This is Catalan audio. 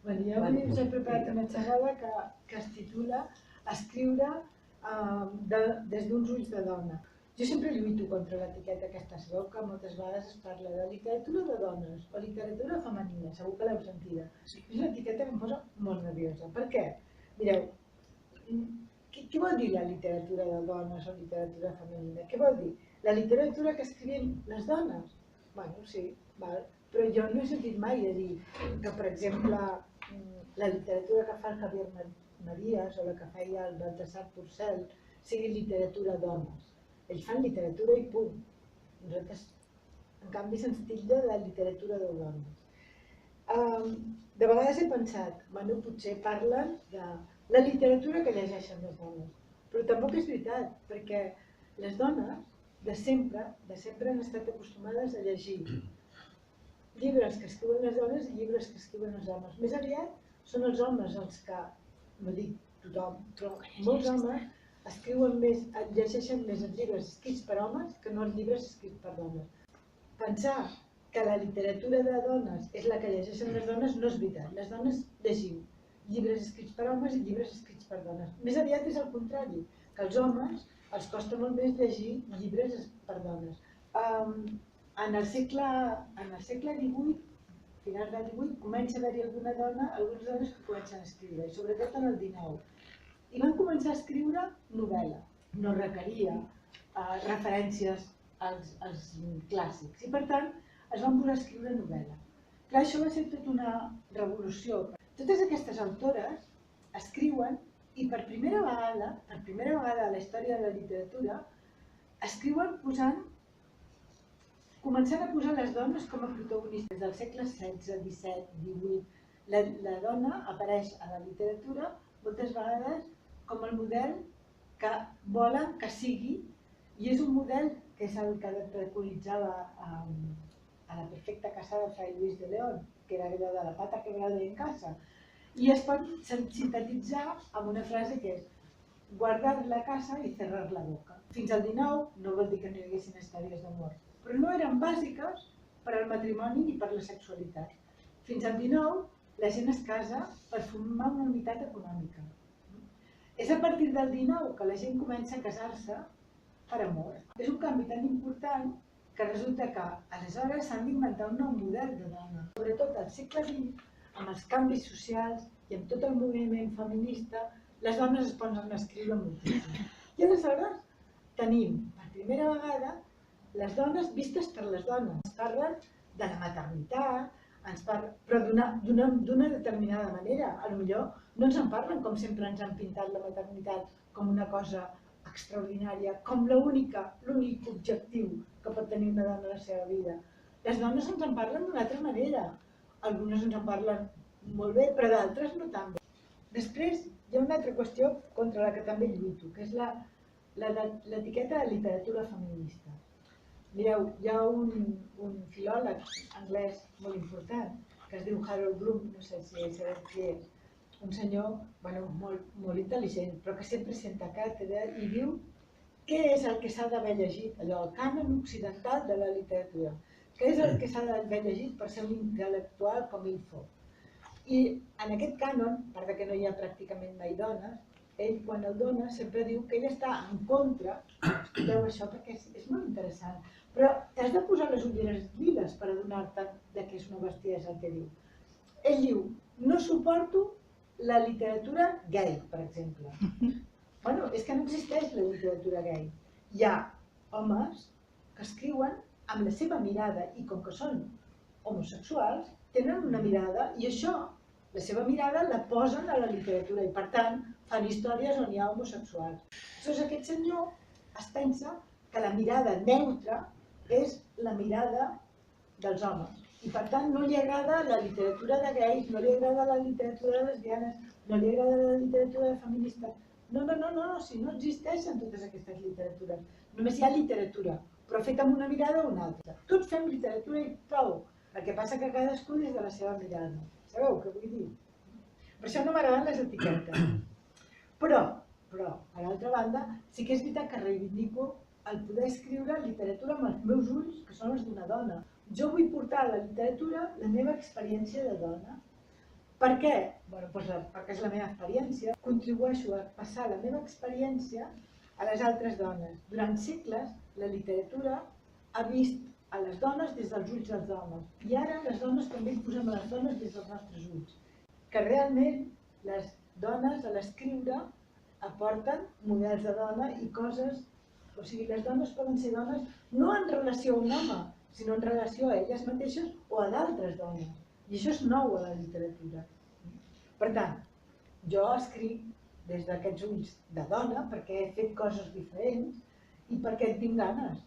Jo us he preparat una xerrada que es titula Escriure des d'uns ulls de dona. Jo sempre lluito contra l'etiqueta aquesta. Sabeu que moltes vegades es parla de literatura de dones o literatura femenina, segur que l'heu sentida. És una etiqueta que em posa molt nerviosa. Per què? Mireu, què vol dir la literatura de dones o literatura femenina? Què vol dir? La literatura que escrivim les dones? Bueno, sí, val. Però jo no he sentit mai a dir que, per exemple, la literatura que fa el Javier Marías o la que feia el Baltasar Porcel sigui literatura d'homes. Ells fan literatura i punt. Nosaltres, en canvi, se'ns titlla de literatura de dones. De vegades he pensat, bueno, potser parlen de la literatura que llegeixen les dones, però tampoc és veritat, perquè les dones de sempre han estat acostumades a llegir llibres que escriuen les dones i llibres que escriuen els homes. Més aviat són els homes els que, no dic tothom, però molts homes llegeixen més els llibres escrits per homes que no els llibres escrits per dones. Pensar que la literatura de dones és la que llegeixen les dones no és veritat. Les dones llegim llibres escrits per homes i llibres escrits per dones. Més aviat és el contrari, que als homes els costa molt més llegir llibres per dones. En el segle XVIII, finals del XVIII, comença a haver-hi algunes dones que comencen a escriure, i sobretot en el XIX. I van començar a escriure novel·la. No requeria referències als clàssics, i per tant es van posar a escriure novel·la. Clar, això va ser tota una revolució. Totes aquestes autores escriuen i per primera vegada a la història de la literatura, escriuen començant a posar les dones com a protagonistes del segle XVI, XVII, XVIII. La dona apareix a la literatura moltes vegades com el model que volen que sigui, i és un model que és el que preconitzava a la perfecta casada de Fray Luis de León, que era allò de la pata quebrada en casa. I es pot sintetitzar amb una frase que és guardar la casa i cerrar la boca. Fins al XIX no vol dir que no hi haguessin històries d'amor, però no eren bàsiques per al matrimoni ni per la sexualitat. Fins al XIX la gent es casa per formar una unitat econòmica. És a partir del XIX que la gent comença a casar-se per amor. És un canvi tan important que resulta que aleshores s'han d'inventar un nou model de dona. Sobretot al segle XX, amb els canvis socials i amb tot el moviment feminista, les dones es posen a escriure moltíssim. I aleshores tenim, per primera vegada, les dones vistes per les dones. Ens parlen de la maternitat, però d'una determinada manera. Potser no ens en parlen com sempre ens han pintat la maternitat com una cosa extraordinària, com l'únic objectiu que pot tenir una dona a la seva vida. Les dones ens en parlen d'una altra manera. Algunes ens en parlen molt bé, però d'altres no tan bé. Després hi ha una altra qüestió contra la que també lluito, que és l'etiqueta de literatura feminista. Mireu, hi ha un filòleg anglès molt important, que es diu Harold Bloom, no sé si sabeu qui és, un senyor molt intel·ligent, però que sempre senta càtedra i diu què és el que s'ha d'haver llegit, allò, el cànon occidental de la literatura. Què és el que s'ha d'haver llegit per ser un intel·lectual com ell fou? I en aquest cànon, a part que no hi ha pràcticament mai dones, ell quan el dona sempre diu que ell està en contra, escolteu això perquè és molt interessant, però t'has de posar les ulleres liles per adonar-te que és una bestiesa el que diu. Ell diu, no suporto la literatura gay, per exemple. Bueno, és que no existeix la literatura gay. Hi ha homes que escriuen amb la seva mirada i com que són homosexuals, tenen una mirada i això, la seva mirada la posen a la literatura i per tant fan històries on hi ha homosexuals. Llavors aquest senyor es pensa que la mirada neutra és la mirada dels homes i per tant no li agrada la literatura de gais, no li agrada la literatura de lesbianes, no li agrada la literatura de feministes. No, si no existeixen totes aquestes literatures. Només hi ha literatura, però feta amb una mirada o una altra. Tots fem literatura i prou. El que passa que cadascú des de la seva mirada. Sabeu què vull dir? Per això no m'agraden les etiquetes. Però, a l'altra banda, sí que és veritat que reivindico el poder escriure literatura amb els meus ulls, que són els d'una dona. Jo vull portar a la literatura la meva experiència de dona. Per què? Perquè és la meva experiència. Contribueixo a passar la meva experiència a les altres dones. Durant segles, la literatura ha vist a les dones des dels ulls dels homes. I ara les dones també posem a les dones des dels nostres ulls. Que realment les dones, a l'escriure, aporten models de dona i coses. O sigui, les dones poden ser dones no en relació a un home, sinó en relació a elles mateixes o a d'altres dones. I això és nou a la literatura. Per tant, jo escric des d'aquests ulls de dona perquè he fet coses diferents i perquè en tinc ganes.